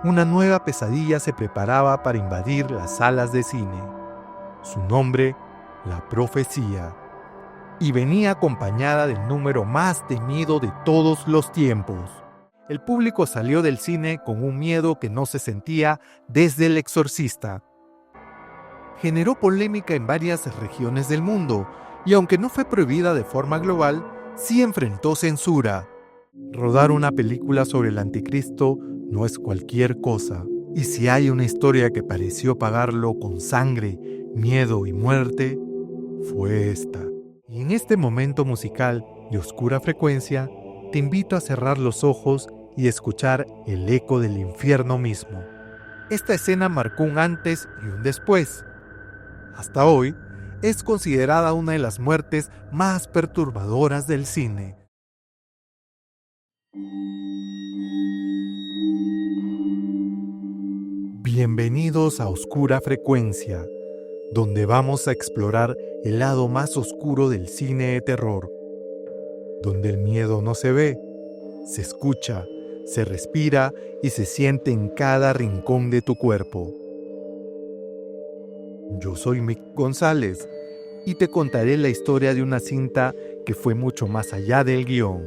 Una nueva pesadilla se preparaba para invadir las salas de cine. Su nombre, La Profecía, y venía acompañada del número más temido de todos los tiempos. El público salió del cine con un miedo que no se sentía desde El Exorcista. Generó polémica en varias regiones del mundo, y aunque no fue prohibida de forma global, sí enfrentó censura. Rodar una película sobre el anticristo no es cualquier cosa, y si hay una historia que pareció pagarlo con sangre, miedo y muerte, fue esta. Y en este momento musical de oscura frecuencia, te invito a cerrar los ojos y escuchar el eco del infierno mismo. Esta escena marcó un antes y un después. Hasta hoy, es considerada una de las muertes más perturbadoras del cine. Bienvenidos a Oscura Frecuencia, donde vamos a explorar el lado más oscuro del cine de terror, donde el miedo no se ve, se escucha, se respira y se siente en cada rincón de tu cuerpo. Yo soy Mick González y te contaré la historia de una cinta que fue mucho más allá del guión.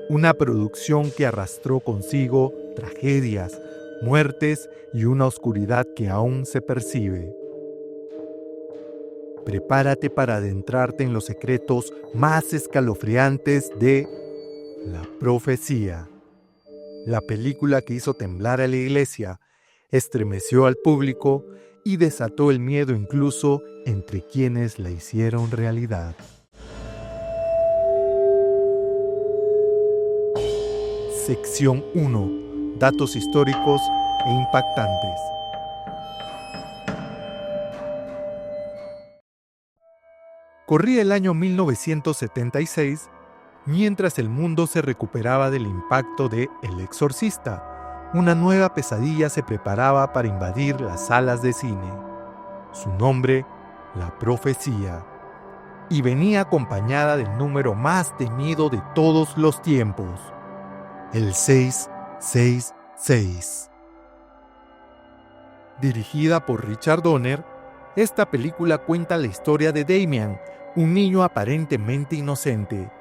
Una producción que arrastró consigo tragedias, muertes y una oscuridad que aún se percibe. Prepárate para adentrarte en los secretos más escalofriantes de La Profecía. La película que hizo temblar a la iglesia, estremeció al público y desató el miedo incluso entre quienes la hicieron realidad. Sección 1. Datos históricos e impactantes. Corría el año 1976, mientras el mundo se recuperaba del impacto de El Exorcista. Una nueva pesadilla se preparaba para invadir las salas de cine. Su nombre, La Profecía, y venía acompañada del número más temido de todos los tiempos, el 666. Dirigida por Richard Donner, esta película cuenta la historia de Damien, un niño aparentemente inocente,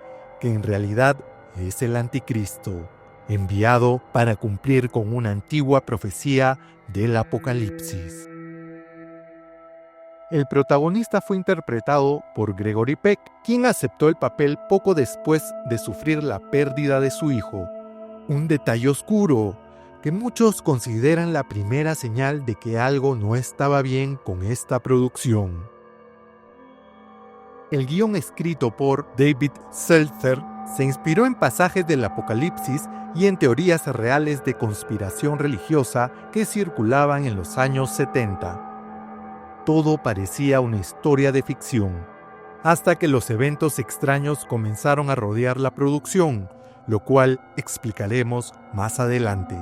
que en realidad es el anticristo, enviado para cumplir con una antigua profecía del Apocalipsis. El protagonista fue interpretado por Gregory Peck, quien aceptó el papel poco después de sufrir la pérdida de su hijo. Un detalle oscuro que muchos consideran la primera señal de que algo no estaba bien con esta producción. El guión escrito por David Seltzer se inspiró en pasajes del Apocalipsis y en teorías reales de conspiración religiosa que circulaban en los años 70. Todo parecía una historia de ficción, hasta que los eventos extraños comenzaron a rodear la producción, lo cual explicaremos más adelante.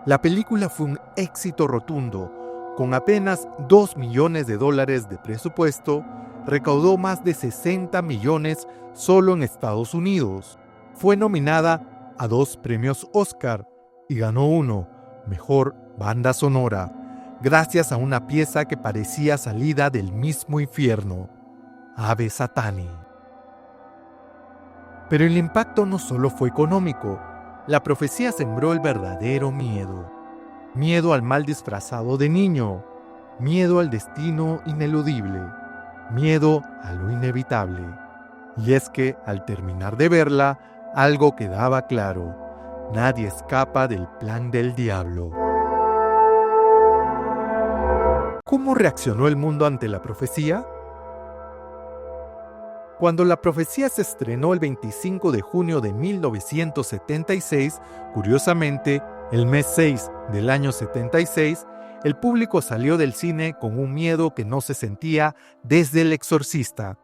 La película fue un éxito rotundo. Con apenas $2 millones de presupuesto, recaudó más de 60 millones solo en Estados Unidos. Fue nominada a 2 premios Oscar y ganó uno, Mejor Banda Sonora, gracias a una pieza que parecía salida del mismo infierno, Ave Satani. Pero el impacto no solo fue económico. La profecía sembró el verdadero miedo. Miedo al mal disfrazado de niño, miedo al destino ineludible, miedo a lo inevitable. Y es que, al terminar de verla, algo quedaba claro: nadie escapa del plan del diablo. ¿Cómo reaccionó el mundo ante la profecía? Cuando La Profecía se estrenó el 25 de junio de 1976, curiosamente, el mes 6 del año 76, el público salió del cine con un miedo que no se sentía desde El Exorcista.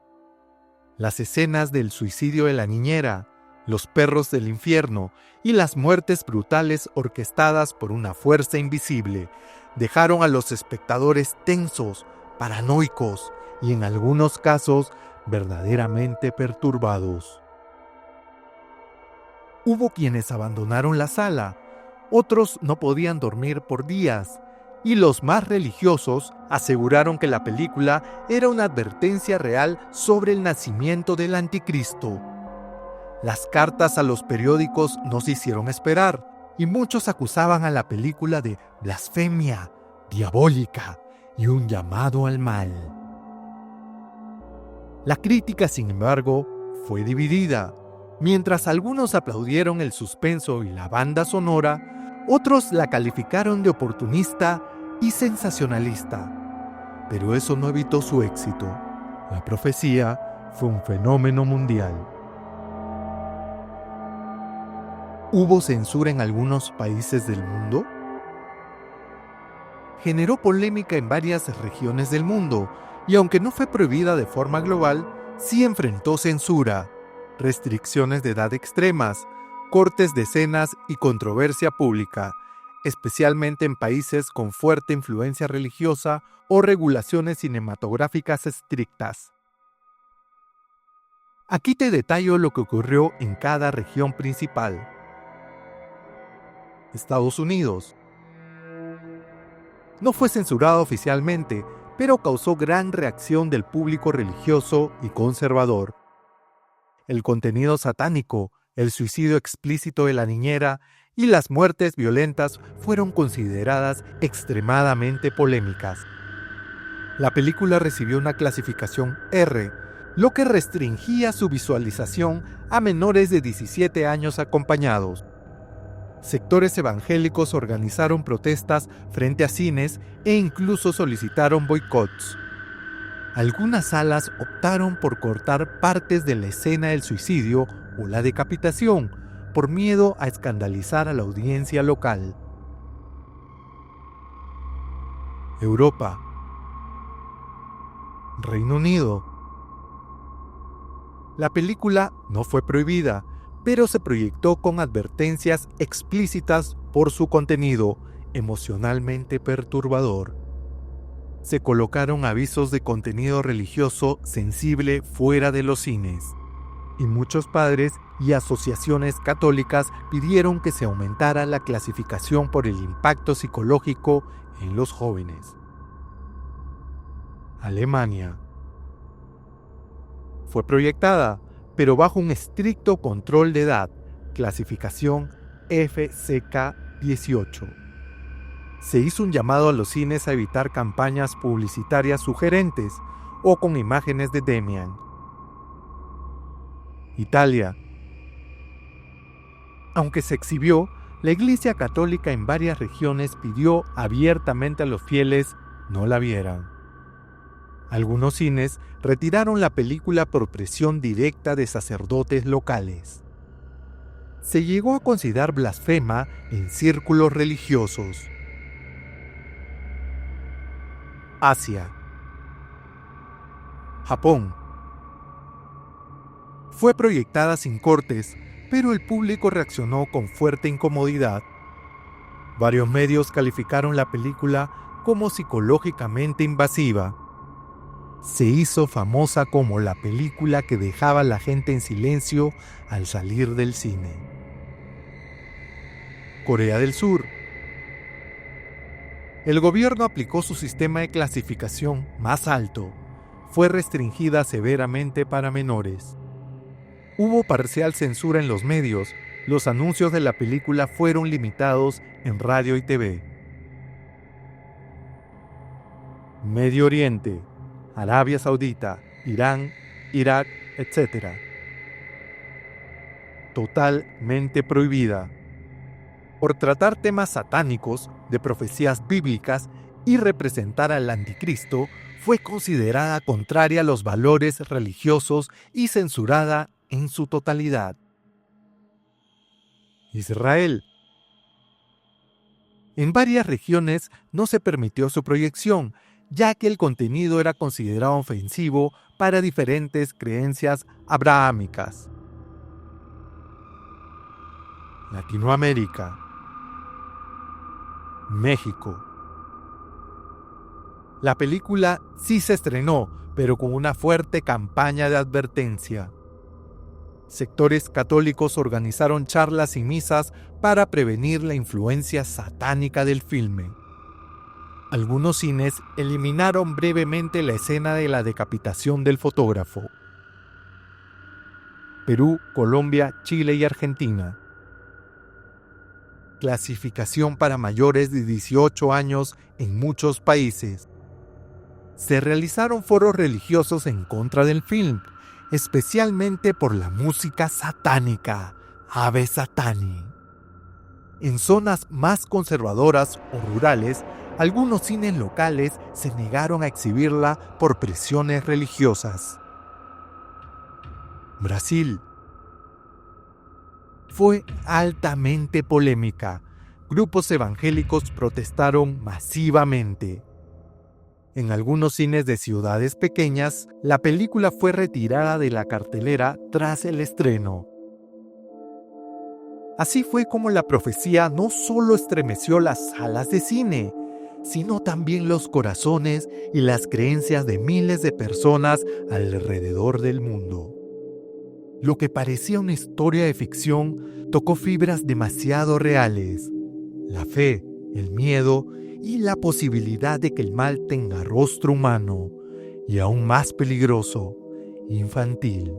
Las escenas del suicidio de la niñera, los perros del infierno y las muertes brutales orquestadas por una fuerza invisible dejaron a los espectadores tensos, paranoicos y en algunos casos verdaderamente perturbados. Hubo quienes abandonaron la sala, Otros no podían dormir por días, y los más religiosos aseguraron que la película era una advertencia real sobre el nacimiento del anticristo. Las cartas a los periódicos no se hicieron esperar, y muchos acusaban a la película de blasfemia, diabólica y un llamado al mal. La crítica, sin embargo, fue dividida. Mientras algunos aplaudieron el suspenso y la banda sonora, otros la calificaron de oportunista y sensacionalista. Pero eso no evitó su éxito. La profecía fue un fenómeno mundial. ¿Hubo censura en algunos países del mundo? Generó polémica en varias regiones del mundo, y aunque no fue prohibida de forma global, sí enfrentó censura, restricciones de edad extremas, cortes de escenas y controversia pública, especialmente en países con fuerte influencia religiosa o regulaciones cinematográficas estrictas. Aquí te detallo lo que ocurrió en cada región principal. Estados Unidos. No fue censurado oficialmente, pero causó gran reacción del público religioso y conservador. El contenido satánico, el suicidio explícito de la niñera y las muertes violentas fueron consideradas extremadamente polémicas. La película recibió una clasificación R, lo que restringía su visualización a menores de 17 años acompañados. Sectores evangélicos organizaron protestas frente a cines e incluso solicitaron boicots. Algunas salas optaron por cortar partes de la escena del suicidio o la decapitación por miedo a escandalizar a la audiencia local. Europa. Reino Unido. La película no fue prohibida, pero se proyectó con advertencias explícitas por su contenido emocionalmente perturbador. Se colocaron avisos de contenido religioso sensible fuera de los cines, y muchos padres y asociaciones católicas pidieron que se aumentara la clasificación por el impacto psicológico en los jóvenes. Alemania. Fue proyectada, pero bajo un estricto control de edad, clasificación FCK18. Se hizo un llamado a los cines a evitar campañas publicitarias sugerentes o con imágenes de Demian. Italia. Aunque se exhibió, la Iglesia Católica en varias regiones pidió abiertamente a los fieles no la vieran. Algunos cines retiraron la película por presión directa de sacerdotes locales. Se llegó a considerar blasfema en círculos religiosos. Asia. Japón. Fue proyectada sin cortes, pero el público reaccionó con fuerte incomodidad. Varios medios calificaron la película como psicológicamente invasiva. Se hizo famosa como la película que dejaba a la gente en silencio al salir del cine. Corea del Sur. El gobierno aplicó su sistema de clasificación más alto. Fue restringida severamente para menores. Hubo parcial censura en los medios. Los anuncios de la película fueron limitados en radio y TV. Medio Oriente. Arabia Saudita, Irán, Irak, etc. Totalmente prohibida. Por tratar temas satánicos, de profecías bíblicas y representar al anticristo, fue considerada contraria a los valores religiosos y censurada en su totalidad. Israel. En varias regiones no se permitió su proyección, ya que el contenido era considerado ofensivo para diferentes creencias abrahámicas. Latinoamérica. México. La película sí se estrenó, pero con una fuerte campaña de advertencia. Sectores católicos organizaron charlas y misas para prevenir la influencia satánica del filme. Algunos cines eliminaron brevemente la escena de la decapitación del fotógrafo. Perú, Colombia, Chile y Argentina. Clasificación para mayores de 18 años en muchos países. Se realizaron foros religiosos en contra del film, especialmente por la música satánica, Ave Satani. En zonas más conservadoras o rurales, algunos cines locales se negaron a exhibirla por presiones religiosas. Brasil. Fue altamente polémica. Grupos evangélicos protestaron masivamente. En algunos cines de ciudades pequeñas, la película fue retirada de la cartelera tras el estreno. Así fue como la profecía no solo estremeció las salas de cine, sino también los corazones y las creencias de miles de personas alrededor del mundo. Lo que parecía una historia de ficción tocó fibras demasiado reales: la fe, el miedo y la posibilidad de que el mal tenga rostro humano y, aún más peligroso, infantil.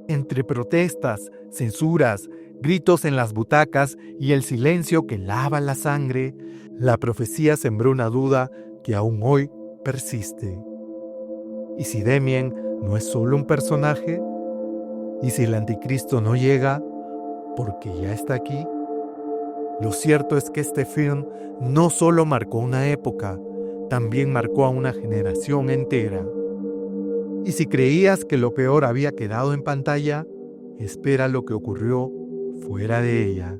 Entre protestas, censuras, gritos en las butacas y el silencio que lava la sangre, la profecía sembró una duda que aún hoy persiste. ¿Y si Damien no es solo un personaje? ¿Y si el anticristo no llega porque ya está aquí? Lo cierto es que este film no solo marcó una época, también marcó a una generación entera. Y si creías que lo peor había quedado en pantalla, espera lo que ocurrió fuera de ella.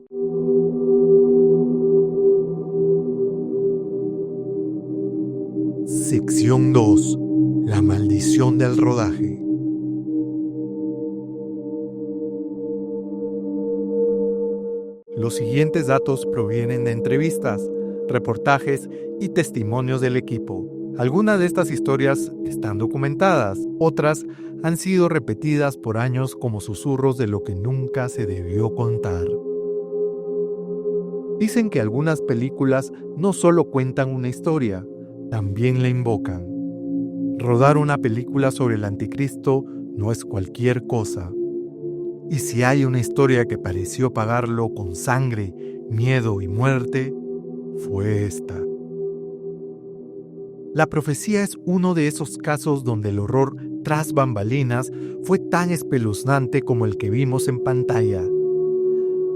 Sección 2. La maldición del rodaje. Los siguientes datos provienen de entrevistas, reportajes y testimonios del equipo. Algunas de estas historias están documentadas, otras han sido repetidas por años como susurros de lo que nunca se debió contar. Dicen que algunas películas no solo cuentan una historia, también la invocan. Rodar una película sobre el anticristo no es cualquier cosa. Y si hay una historia que pareció pagarlo con sangre, miedo y muerte, fue esta. La profecía es uno de esos casos donde el horror tras bambalinas fue tan espeluznante como el que vimos en pantalla.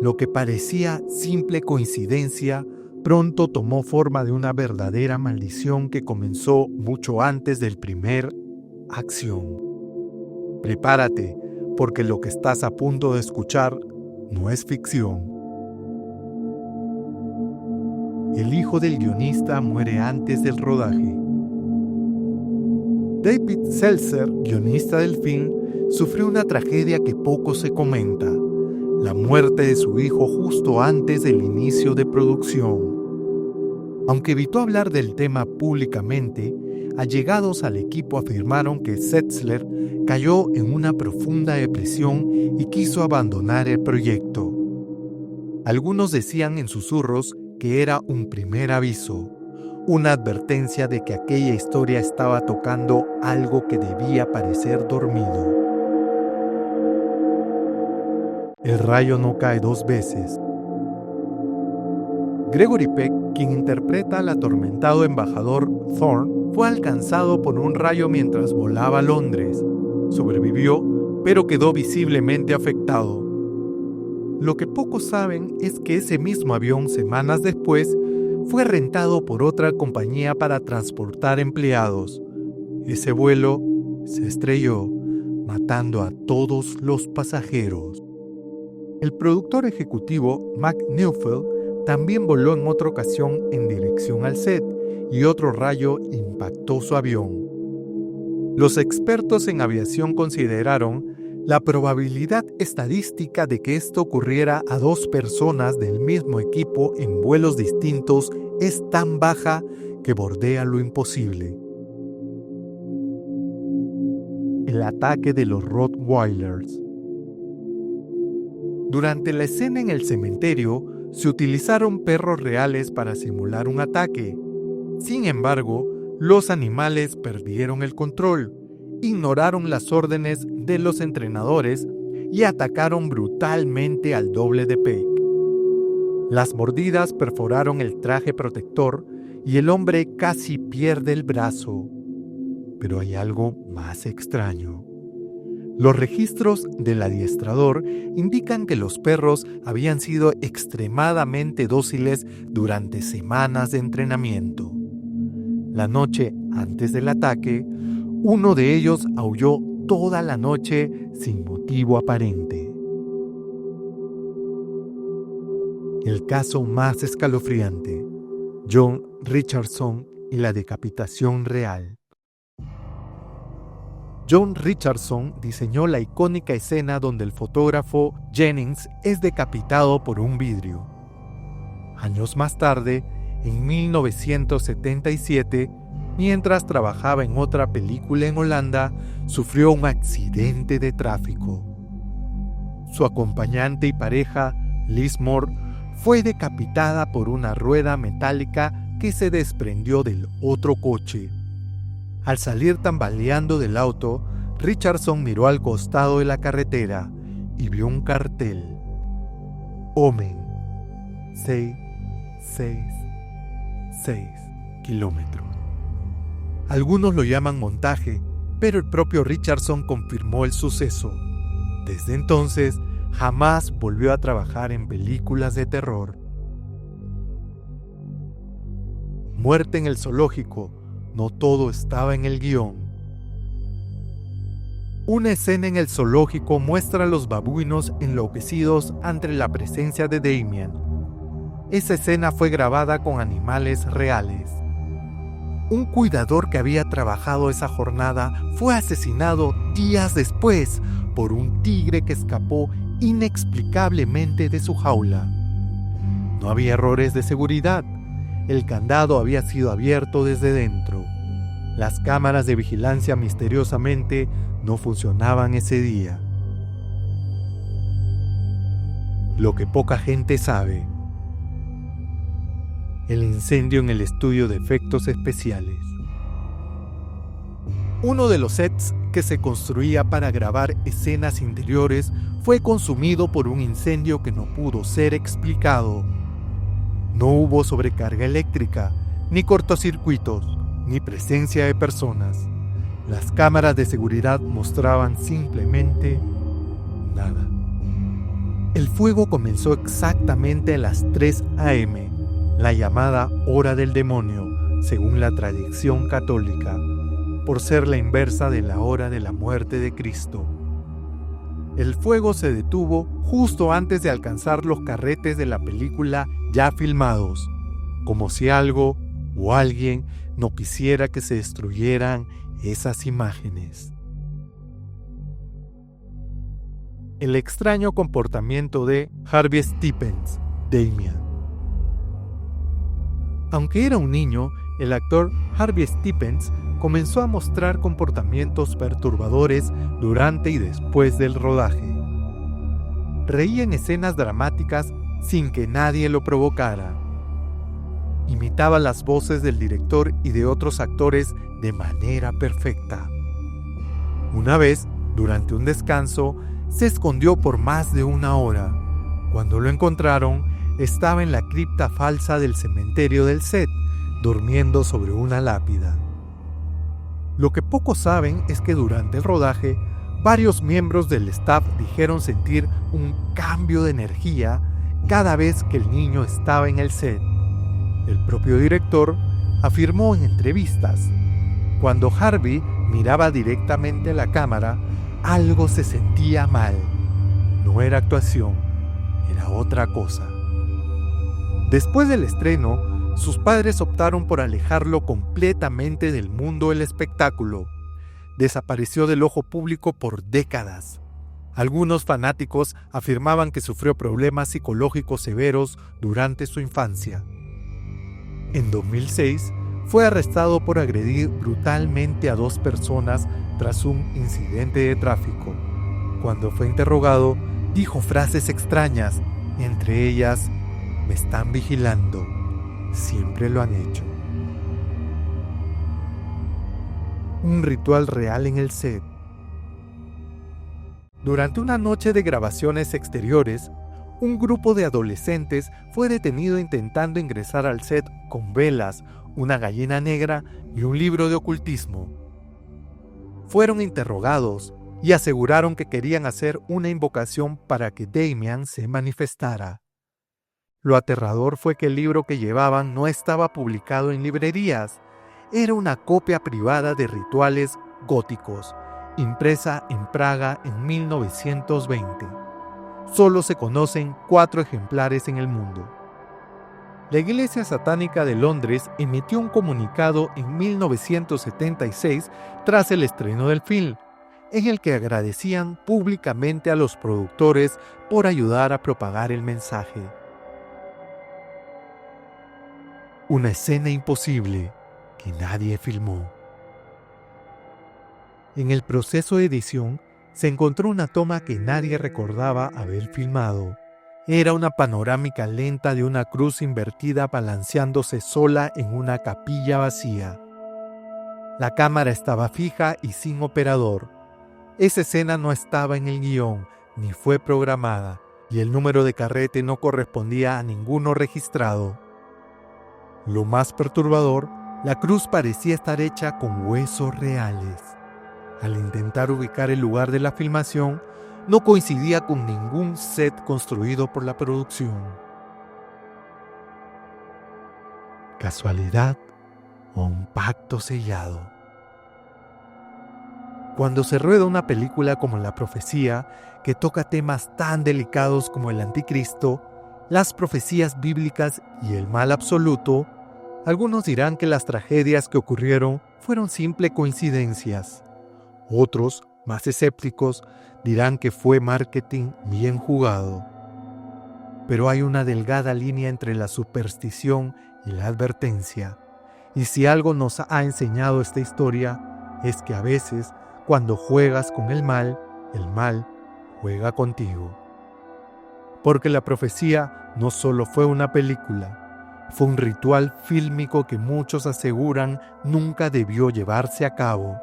Lo que parecía simple coincidencia pronto tomó forma de una verdadera maldición que comenzó mucho antes del primer acción. Prepárate, porque lo que estás a punto de escuchar no es ficción. El hijo del guionista muere antes del rodaje. David Seltzer, guionista del film, sufrió una tragedia que poco se comenta: la muerte de su hijo justo antes del inicio de producción. Aunque evitó hablar del tema públicamente, allegados al equipo afirmaron que Seltzer cayó en una profunda depresión y quiso abandonar el proyecto. Algunos decían en susurros que era un primer aviso, una advertencia de que aquella historia estaba tocando algo que debía parecer dormido. El rayo no cae dos veces. Gregory Peck, quien interpreta al atormentado embajador Thorne, fue alcanzado por un rayo mientras volaba a Londres. Sobrevivió, pero quedó visiblemente afectado. Lo que pocos saben es que ese mismo avión, semanas después, fue rentado por otra compañía para transportar empleados. Ese vuelo se estrelló, matando a todos los pasajeros. El productor ejecutivo, Mac Neufeld, también voló en otra ocasión en dirección al set y otro rayo impactó su avión. Los expertos en aviación consideraron la probabilidad estadística de que esto ocurriera a dos personas del mismo equipo en vuelos distintos es tan baja que bordea lo imposible. El ataque de los Rottweilers. Durante la escena en el cementerio, se utilizaron perros reales para simular un ataque. Sin embargo, los animales perdieron el control, ignoraron las órdenes de los entrenadores y atacaron brutalmente al doble de Peck. Las mordidas perforaron el traje protector y el hombre casi pierde el brazo. Pero hay algo más extraño. Los registros del adiestrador indican que los perros habían sido extremadamente dóciles durante semanas de entrenamiento. La noche antes del ataque, uno de ellos aulló toda la noche sin motivo aparente. El caso más escalofriante: John Richardson y la decapitación real. John Richardson diseñó la icónica escena donde el fotógrafo Jennings es decapitado por un vidrio. Años más tarde, en 1977, mientras trabajaba en otra película en Holanda, sufrió un accidente de tráfico. Su acompañante y pareja, Liz Moore, fue decapitada por una rueda metálica que se desprendió del otro coche. Al salir tambaleando del auto, Richardson miró al costado de la carretera y vio un cartel: Omen, 666 kilómetros. Algunos lo llaman montaje, pero el propio Richardson confirmó el suceso. Desde entonces, jamás volvió a trabajar en películas de terror. Muerte en el zoológico. No todo estaba en el guión. Una escena en el zoológico muestra a los babuinos enloquecidos ante la presencia de Damien. Esa escena fue grabada con animales reales. Un cuidador que había trabajado esa jornada fue asesinado días después por un tigre que escapó inexplicablemente de su jaula. No había errores de seguridad. El candado había sido abierto desde dentro. Las cámaras de vigilancia misteriosamente no funcionaban ese día. Lo que poca gente sabe: el incendio en el estudio de efectos especiales. Uno de los sets que se construía para grabar escenas interiores fue consumido por un incendio que no pudo ser explicado. No hubo sobrecarga eléctrica, ni cortocircuitos, ni presencia de personas. Las cámaras de seguridad mostraban simplemente nada. El fuego comenzó exactamente a las 3 a.m., la llamada hora del demonio, según la tradición católica, por ser la inversa de la hora de la muerte de Cristo. El fuego se detuvo justo antes de alcanzar los carretes de la película ya filmados, como si algo o alguien no quisiera que se destruyeran esas imágenes. El extraño comportamiento de Harvey Stephens, Damien. Aunque era un niño, el actor Harvey Stephens comenzó a mostrar comportamientos perturbadores durante y después del rodaje. Reía en escenas dramáticas sin que nadie lo provocara. Imitaba las voces del director y de otros actores de manera perfecta. Una vez, durante un descanso, se escondió por más de 1 hora. Cuando lo encontraron, estaba en la cripta falsa del cementerio del set, durmiendo sobre una lápida. Lo que pocos saben es que durante el rodaje, varios miembros del staff dijeron sentir un cambio de energía cada vez que el niño estaba en el set. El propio director afirmó en entrevistas: cuando Harvey miraba directamente a la cámara, algo se sentía mal. No era actuación, era otra cosa. Después del estreno, sus padres optaron por alejarlo completamente del mundo del espectáculo. Desapareció del ojo público por décadas. Algunos fanáticos afirmaban que sufrió problemas psicológicos severos durante su infancia. En 2006, fue arrestado por agredir brutalmente a 2 personas tras un incidente de tráfico. Cuando fue interrogado, Dijo frases extrañas, entre ellas, "Me están vigilando, siempre lo han hecho". Un ritual real en el set. Durante una noche de grabaciones exteriores, un grupo de adolescentes fue detenido intentando ingresar al set con velas, una gallina negra y un libro de ocultismo. Fueron interrogados y aseguraron que querían hacer una invocación para que Damien se manifestara. Lo aterrador fue que el libro que llevaban no estaba publicado en librerías. Era una copia privada de rituales góticos, impresa en Praga en 1920. Solo se conocen 4 ejemplares en el mundo. La Iglesia Satánica de Londres emitió un comunicado en 1976 tras el estreno del film, en el que agradecían públicamente a los productores por ayudar a propagar el mensaje. Una escena imposible que nadie filmó. En el proceso de edición se encontró una toma que nadie recordaba haber filmado. Era una panorámica lenta de una cruz invertida balanceándose sola en una capilla vacía. La cámara estaba fija y sin operador. Esa escena no estaba en el guión, ni fue programada, y el número de carrete no correspondía a ninguno registrado. Lo más perturbador, la cruz parecía estar hecha con huesos reales. Al intentar ubicar el lugar de la filmación, no coincidía con ningún set construido por la producción. ¿Casualidad o un pacto sellado? Cuando se rueda una película como La Profecía, que toca temas tan delicados como el anticristo, las profecías bíblicas y el mal absoluto, algunos dirán que las tragedias que ocurrieron fueron simples coincidencias. Otros, más escépticos, dirán que fue marketing bien jugado. Pero hay una delgada línea entre la superstición y la advertencia. Y si algo nos ha enseñado esta historia, es que a veces, cuando juegas con el mal juega contigo. Porque La Profecía no solo fue una película, fue un ritual fílmico que muchos aseguran nunca debió llevarse a cabo,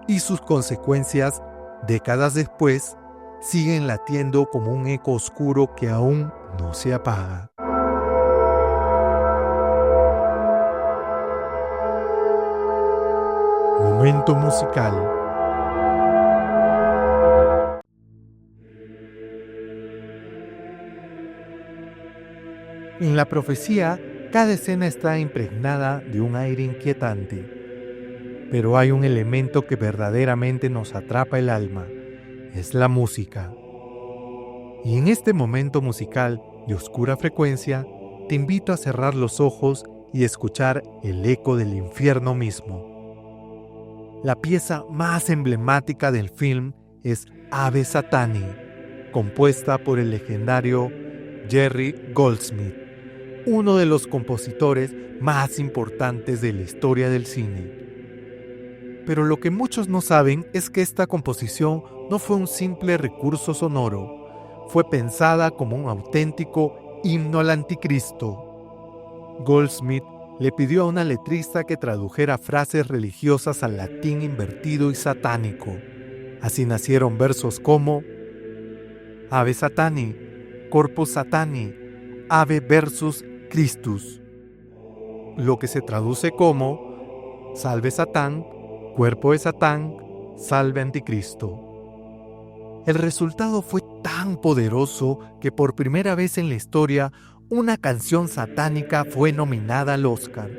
y sus consecuencias, décadas después, siguen latiendo como un eco oscuro que aún no se apaga. Momento musical. En La Profecía, cada escena está impregnada de un aire inquietante, pero hay un elemento que verdaderamente nos atrapa el alma, es la música. Y en este momento musical de oscura frecuencia, te invito a cerrar los ojos y escuchar el eco del infierno mismo. La pieza más emblemática del film es Ave Satani, compuesta por el legendario Jerry Goldsmith, uno de los compositores más importantes de la historia del cine. Pero lo que muchos no saben es que esta composición no fue un simple recurso sonoro, fue pensada como un auténtico himno al anticristo. Goldsmith le pidió a una letrista que tradujera frases religiosas al latín invertido y satánico. Así nacieron versos como Ave Satani, Corpus Satani, Ave versus Christus, lo que se traduce como Salve Satán, cuerpo de Satán, salve Anticristo. El resultado fue tan poderoso que por primera vez en la historia una canción satánica fue nominada al Oscar.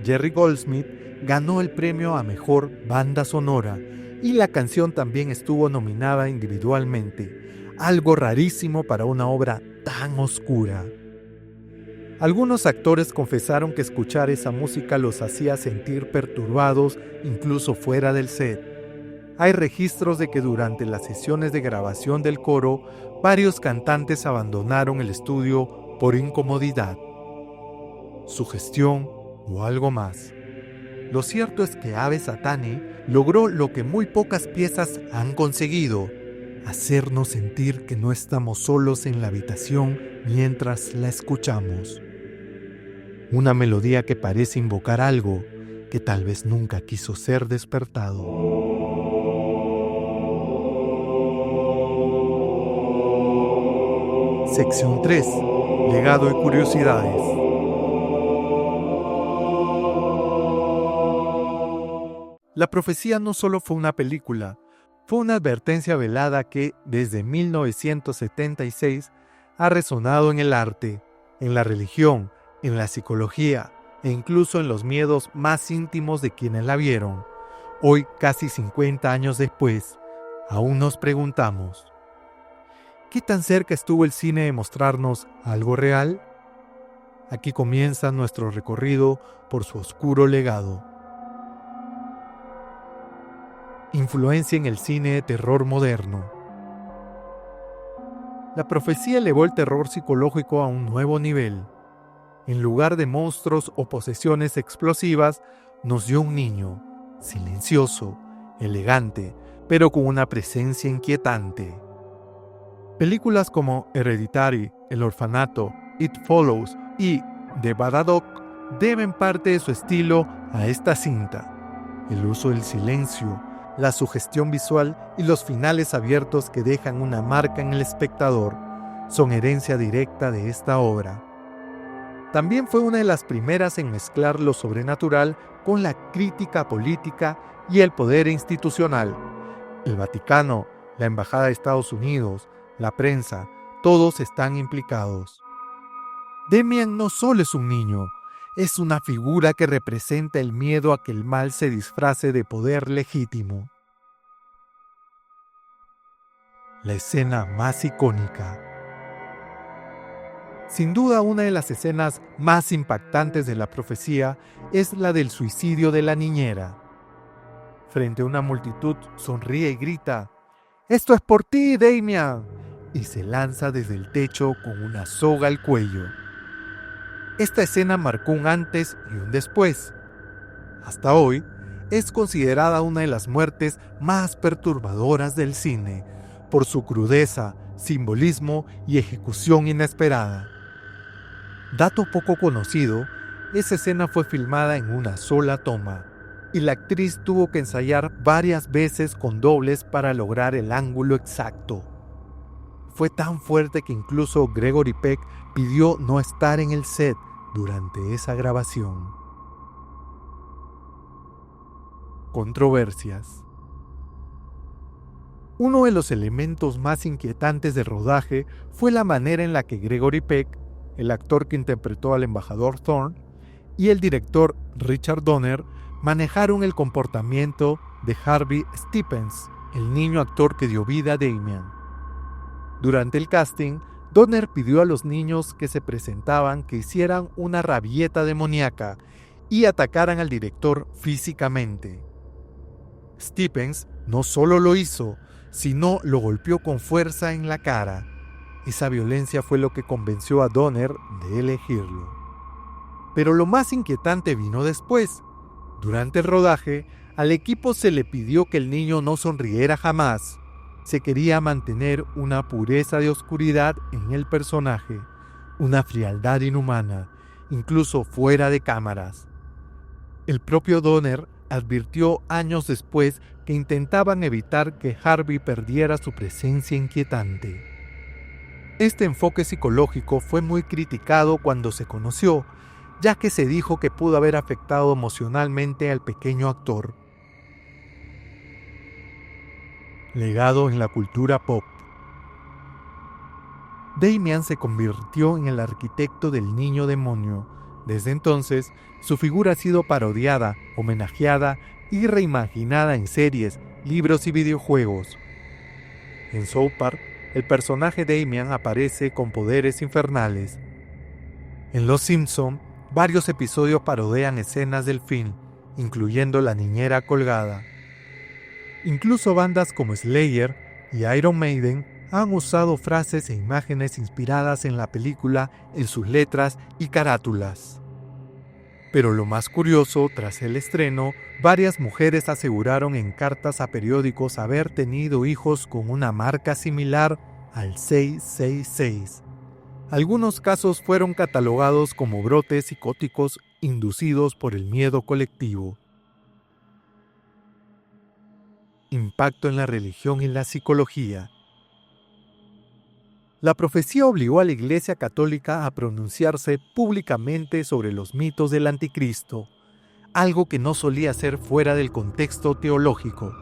Jerry Goldsmith ganó el premio a Mejor Banda Sonora y la canción también estuvo nominada individualmente, algo rarísimo para una obra tan oscura. Algunos actores confesaron que escuchar esa música los hacía sentir perturbados incluso fuera del set. Hay registros de que durante las sesiones de grabación del coro, varios cantantes abandonaron el estudio por incomodidad, sugestión o algo más. Lo cierto es que Ave Satani logró lo que muy pocas piezas han conseguido, hacernos sentir que no estamos solos en la habitación mientras la escuchamos. Una melodía que parece invocar algo que tal vez nunca quiso ser despertado. Sección 3. Legado y curiosidades. La profecía no solo fue una película, fue una advertencia velada que, desde 1976, ha resonado en el arte, en la religión, en la psicología e incluso en los miedos más íntimos de quienes la vieron. Hoy, casi 50 años después, aún nos preguntamos: ¿qué tan cerca estuvo el cine de mostrarnos algo real? Aquí comienza nuestro recorrido por su oscuro legado. Influencia en el cine de terror moderno. La profecía elevó el terror psicológico a un nuevo nivel. En lugar de monstruos o posesiones explosivas, nos dio un niño, silencioso, elegante, pero con una presencia inquietante. Películas como Hereditary, El Orfanato, It Follows y The Babadook deben parte de su estilo a esta cinta. El uso del silencio, la sugestión visual y los finales abiertos que dejan una marca en el espectador son herencia directa de esta obra. También fue una de las primeras en mezclar lo sobrenatural con la crítica política y el poder institucional. El Vaticano, la Embajada de Estados Unidos, la prensa, todos están implicados. Damien no solo es un niño, es una figura que representa el miedo a que el mal se disfrace de poder legítimo. La escena más icónica. Sin duda, una de las escenas más impactantes de la profecía es la del suicidio de la niñera. Frente a una multitud, sonríe y grita: «¡Esto es por ti, Damien!», y se lanza desde el techo con una soga al cuello. Esta escena marcó un antes y un después. Hasta hoy, es considerada una de las muertes más perturbadoras del cine, por su crudeza, simbolismo y ejecución inesperada. Dato poco conocido, esa escena fue filmada en una sola toma, y la actriz tuvo que ensayar varias veces con dobles para lograr el ángulo exacto. Fue tan fuerte que incluso Gregory Peck pidió no estar en el set durante esa grabación. Controversias. Uno de los elementos más inquietantes del rodaje fue la manera en la que Gregory Peck, el actor que interpretó al embajador Thorne, y el director Richard Donner manejaron el comportamiento de Harvey Stephens, el niño actor que dio vida a Damien. Durante el casting, Donner pidió a los niños que se presentaban que hicieran una rabieta demoníaca y atacaran al director físicamente. Stephens no solo lo hizo, sino lo golpeó con fuerza en la cara. Esa violencia fue lo que convenció a Donner de elegirlo. Pero lo más inquietante vino después. Durante el rodaje, al equipo se le pidió que el niño no sonriera jamás. Se quería mantener una pureza de oscuridad en el personaje, una frialdad inhumana, incluso fuera de cámaras. El propio Donner advirtió años después que intentaban evitar que Harvey perdiera su presencia inquietante. Este enfoque psicológico fue muy criticado cuando se conoció, ya que se dijo que pudo haber afectado emocionalmente al pequeño actor. Legado en la cultura pop. Damien se convirtió en el arquitecto del niño demonio. Desde entonces, su figura ha sido parodiada, homenajeada y reimaginada en series, libros y videojuegos. En South Park, el personaje Damien aparece con poderes infernales. En Los Simpson, varios episodios parodian escenas del film, incluyendo la niñera colgada. Incluso bandas como Slayer y Iron Maiden han usado frases e imágenes inspiradas en la película en sus letras y carátulas. Pero lo más curioso, tras el estreno, varias mujeres aseguraron en cartas a periódicos haber tenido hijos con una marca similar al 666. Algunos casos fueron catalogados como brotes psicóticos inducidos por el miedo colectivo. Impacto en la religión y la psicología. La profecía obligó a la Iglesia Católica a pronunciarse públicamente sobre los mitos del anticristo, algo que no solía hacer fuera del contexto teológico.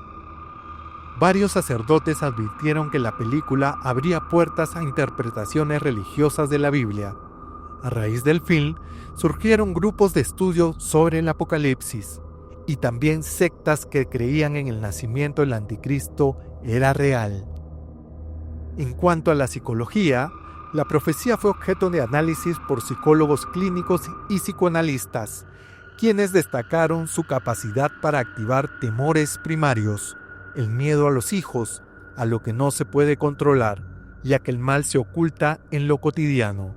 Varios sacerdotes advirtieron que la película abría puertas a interpretaciones religiosas de la Biblia. A raíz del film, surgieron grupos de estudio sobre el Apocalipsis, y también sectas que creían en el nacimiento del anticristo era real. En cuanto a la psicología, la profecía fue objeto de análisis por psicólogos clínicos y psicoanalistas, quienes destacaron su capacidad para activar temores primarios, el miedo a los hijos, a lo que no se puede controlar, ya que el mal se oculta en lo cotidiano.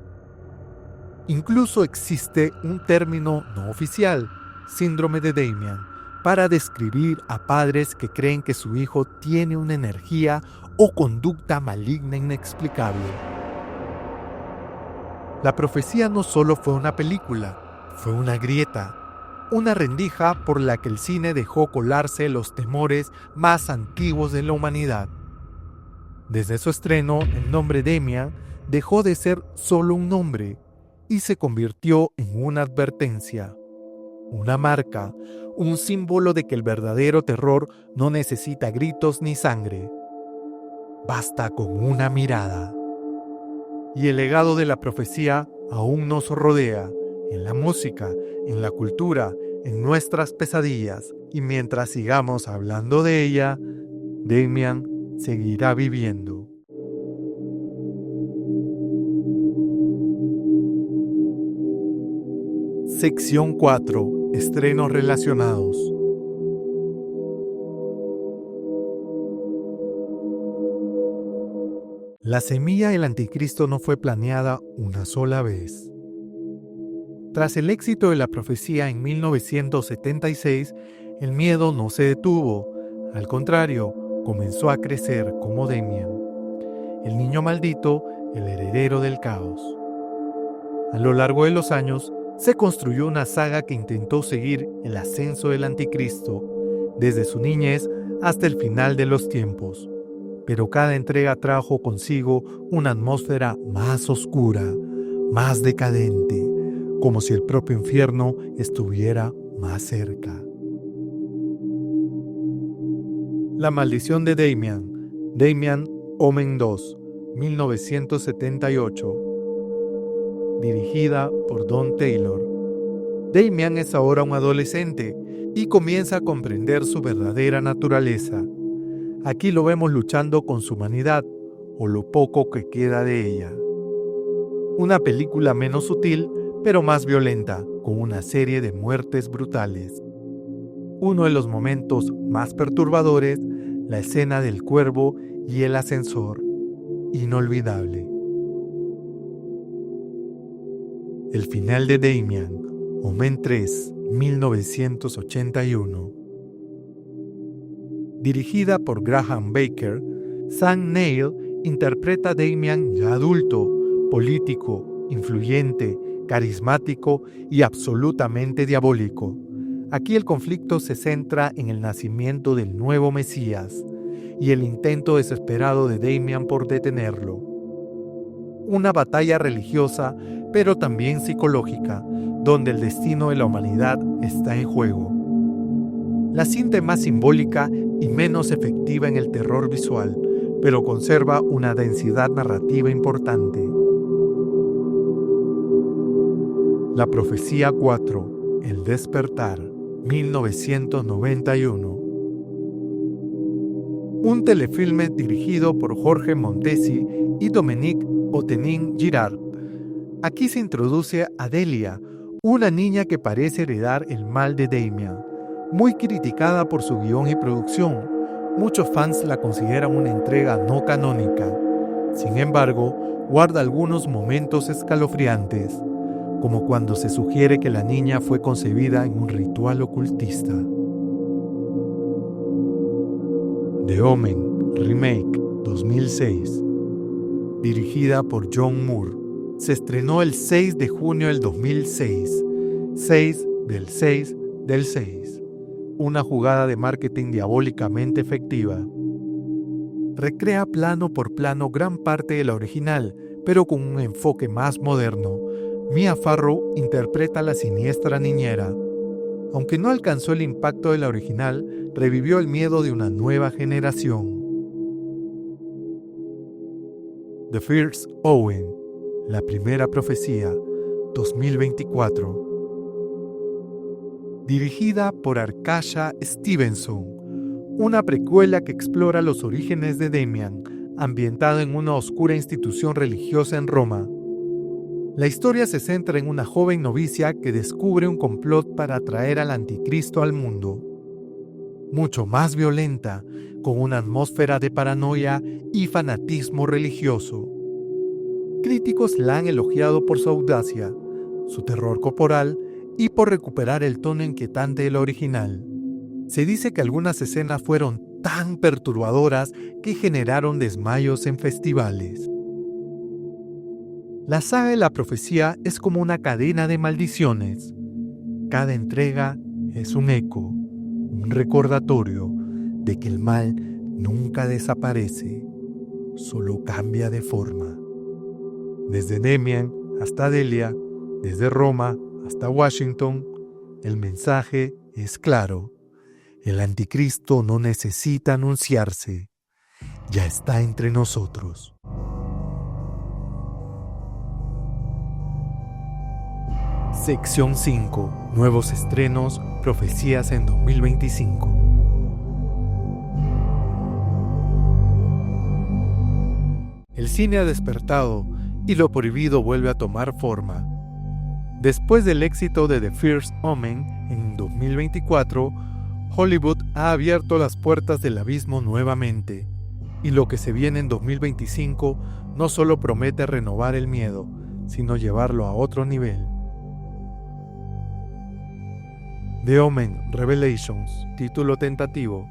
Incluso existe un término no oficial, síndrome de Damian, para describir a padres que creen que su hijo tiene una energía o conducta maligna inexplicable. La profecía no solo fue una película, fue una grieta, una rendija por la que el cine dejó colarse los temores más antiguos de la humanidad. Desde su estreno, el nombre Damian dejó de ser solo un nombre y se convirtió en una advertencia, una marca, un símbolo de que el verdadero terror no necesita gritos ni sangre. Basta con una mirada. Y el legado de la profecía aún nos rodea, en la música, en la cultura, en nuestras pesadillas, y mientras sigamos hablando de ella, Damian seguirá viviendo. Sección 4. Estrenos relacionados. La semilla del anticristo no fue planeada una sola vez. Tras el éxito de la profecía en 1976, el miedo no se detuvo. Al contrario, comenzó a crecer como Damian, el niño maldito, el heredero del caos. A lo largo de los años, se construyó una saga que intentó seguir el ascenso del anticristo, desde su niñez hasta el final de los tiempos. Pero cada entrega trajo consigo una atmósfera más oscura, más decadente, como si el propio infierno estuviera más cerca. La maldición de Damian, Damian Omen 2, 1978. Dirigida por Don Taylor. Damian es ahora un adolescente y comienza a comprender su verdadera naturaleza. Aquí lo vemos luchando con su humanidad, o lo poco que queda de ella. Una película menos sutil, pero más violenta, con una serie de muertes brutales. Uno de los momentos más perturbadores, la escena del cuervo y el ascensor. Inolvidable. El final de Damian, Omen 3, 1981. Dirigida por Graham Baker, Sam Neill interpreta a Damian ya adulto, político, influyente, carismático y absolutamente diabólico. Aquí el conflicto se centra en el nacimiento del nuevo Mesías y el intento desesperado de Damian por detenerlo. Una batalla religiosa, pero también psicológica, donde el destino de la humanidad está en juego. La cinta es más simbólica y menos efectiva en el terror visual, pero conserva una densidad narrativa importante. La profecía 4, El despertar, 1991. Un telefilme dirigido por Jorge Montesi y Dominique Othenin-Girard. Aquí se introduce a Delia, una niña que parece heredar el mal de Damian. Muy criticada por su guión y producción, muchos fans la consideran una entrega no canónica. Sin embargo, guarda algunos momentos escalofriantes. como cuando se sugiere que la niña fue concebida en un ritual ocultista. The Omen Remake 2006, dirigida por John Moore, se estrenó el 6 de junio del 2006, 6 del 6 del 6, una jugada de marketing diabólicamente efectiva. Recrea plano por plano gran parte de la original, pero con un enfoque más moderno. Mia Farrow interpreta a la siniestra niñera. Aunque no alcanzó el impacto de la original, revivió el miedo de una nueva generación. The First Omen, la primera profecía, 2024. Dirigida por Arkasha Stevenson, una precuela que explora los orígenes de Damien, ambientada en una oscura institución religiosa en Roma. La historia se centra en una joven novicia que descubre un complot para atraer al anticristo al mundo. Mucho más violenta, con una atmósfera de paranoia y fanatismo religioso. Críticos la han elogiado por su audacia, su terror corporal y por recuperar el tono inquietante del original. Se dice que algunas escenas fueron tan perturbadoras que generaron desmayos en festivales. La saga de la profecía es como una cadena de maldiciones. Cada entrega es un eco, un recordatorio de que el mal nunca desaparece, solo cambia de forma. Desde Damien hasta Delia, desde Roma hasta Washington, el mensaje es claro. El anticristo no necesita anunciarse, ya está entre nosotros. Sección 5. Nuevos estrenos, profecías en 2025. El cine ha despertado y lo prohibido vuelve a tomar forma. Después del éxito de The First Omen en 2024, Hollywood ha abierto las puertas del abismo nuevamente, y lo que se viene en 2025 no solo promete renovar el miedo, sino llevarlo a otro nivel. The Omen Revelations, título tentativo.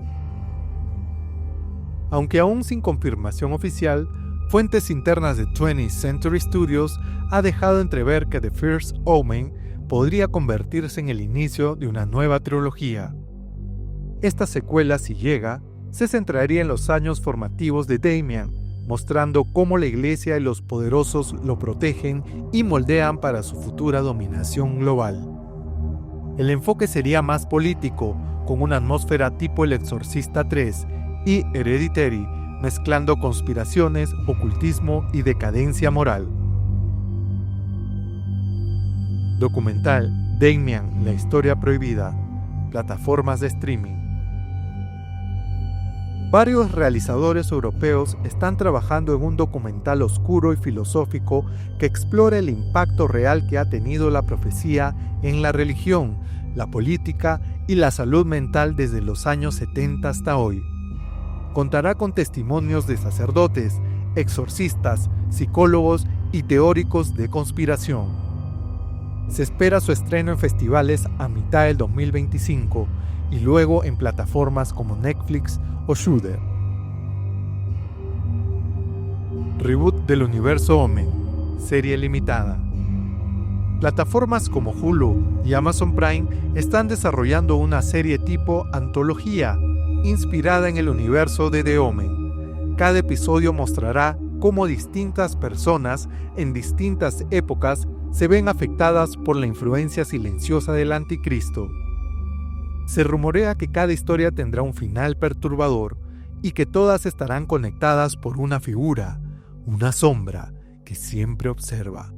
Aunque aún sin confirmación oficial, fuentes internas de 20th Century Studios ha dejado entrever que The First Omen podría convertirse en el inicio de una nueva trilogía. Esta secuela, si llega, se centraría en los años formativos de Damien, mostrando cómo la Iglesia y los poderosos lo protegen y moldean para su futura dominación global. El enfoque sería más político, con una atmósfera tipo El Exorcista 3 y Hereditary, mezclando conspiraciones, ocultismo y decadencia moral. Documental Damien, la historia prohibida, plataformas de streaming. Varios realizadores europeos están trabajando en un documental oscuro y filosófico que explora el impacto real que ha tenido la profecía en la religión, la política y la salud mental desde los años 70 hasta hoy. Contará con testimonios de sacerdotes, exorcistas, psicólogos y teóricos de conspiración. Se espera su estreno en festivales a mitad del 2025 y luego en plataformas como Netflix o Shudder. Reboot del universo Omen, serie limitada. Plataformas como Hulu y Amazon Prime están desarrollando una serie tipo antología, inspirada en el universo de The Omen. Cada episodio mostrará cómo distintas personas en distintas épocas se ven afectadas por la influencia silenciosa del anticristo. Se rumorea que cada historia tendrá un final perturbador y que todas estarán conectadas por una figura, una sombra que siempre observa.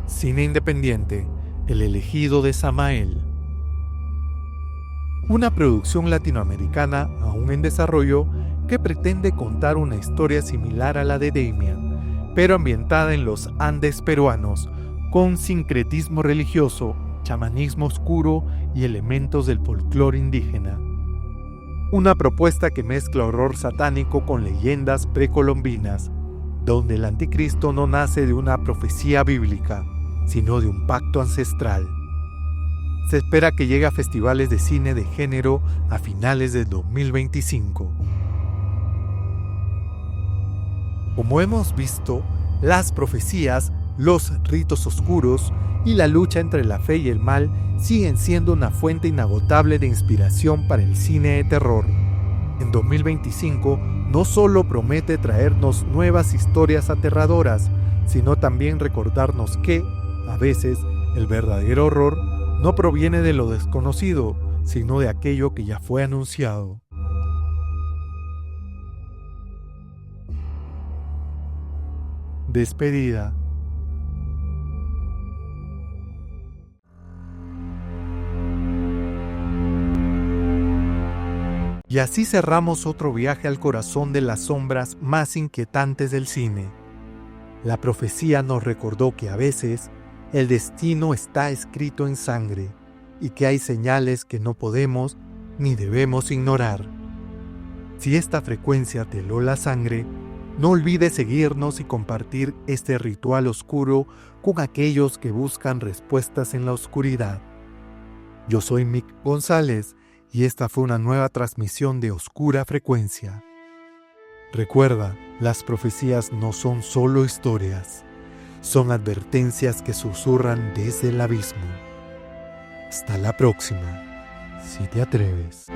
Cine independiente, El elegido de Samael. Una producción latinoamericana aún en desarrollo que pretende contar una historia similar a la de Damien, pero ambientada en los Andes peruanos, con sincretismo religioso, chamanismo oscuro y elementos del folclore indígena. Una propuesta que mezcla horror satánico con leyendas precolombinas, donde el anticristo no nace de una profecía bíblica, sino de un pacto ancestral. Se espera que llegue a festivales de cine de género a finales de 2025. Como hemos visto, las profecías, los ritos oscuros y la lucha entre la fe y el mal siguen siendo una fuente inagotable de inspiración para el cine de terror. En 2025 no solo promete traernos nuevas historias aterradoras, sino también recordarnos que, a veces, el verdadero horror no proviene de lo desconocido, sino de aquello que ya fue anunciado. Despedida. Y así cerramos otro viaje al corazón de las sombras más inquietantes del cine. La profecía nos recordó que a veces el destino está escrito en sangre y que hay señales que no podemos ni debemos ignorar. Si esta frecuencia te heló la sangre, no olvides seguirnos y compartir este ritual oscuro con aquellos que buscan respuestas en la oscuridad. Yo soy Mick González y esta fue una nueva transmisión de Oscura Frecuencia. Recuerda, las profecías no son solo historias, son advertencias que susurran desde el abismo. Hasta la próxima, si te atreves.